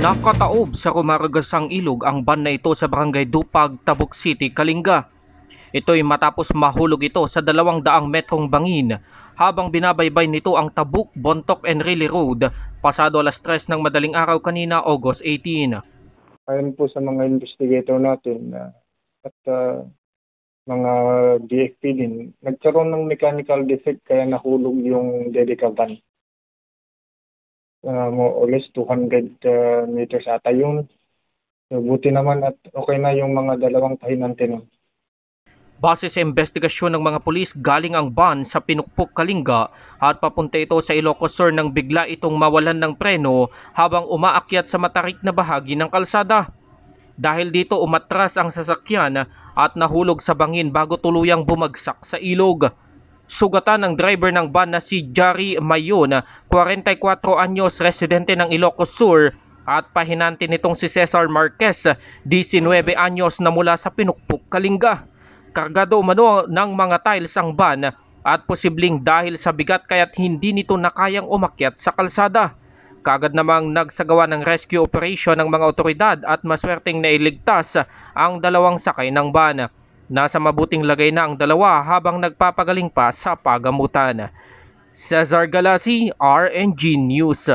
Nakataob sa Kumaragasang Ilog ang van na ito sa Barangay Dupag, Tabuk City, Kalinga. Ito'y matapos mahulog ito sa 200 metrong bangin habang binabaybay nito ang Tabuk, Bontoc and Riley Road pasado alas 3 ng madaling araw kanina, August 18. Ayon po sa mga investigator natin at mga DFP din, nagkaroon ng mechanical defect kaya nahulog yung Dedica van. More or less 200 meters ata yun. So, buti naman at okay na yung mga dalawang pahinante nun. Base sa investigasyon ng mga pulis, galing ang van sa Pinukpok, Kalinga at papunta ito sa Ilocos Sur nang bigla itong mawalan ng preno habang umaakyat sa matarik na bahagi ng kalsada. Dahil dito umatras ang sasakyan at nahulog sa bangin bago tuluyang bumagsak sa ilog. Sugatan ng driver ng van na si Jari Mayon, 44 anyos, residente ng Ilocos Sur, at pahinante nitong si Cesar Marquez, 19 anyos, na mula sa Pinukpok, Kalinga. Kargado umano ng mga tiles ang van at posibleng dahil sa bigat kaya't hindi nito nakayang umakyat sa kalsada. Kagad namang nagsagawa ng rescue operation ng mga otoridad at maswerteng nailigtas ang dalawang sakay ng van. Nasa mabuting lagay na ang dalawa habang nagpapagaling pa sa pagamutan. Cesar Galasi, RNG News.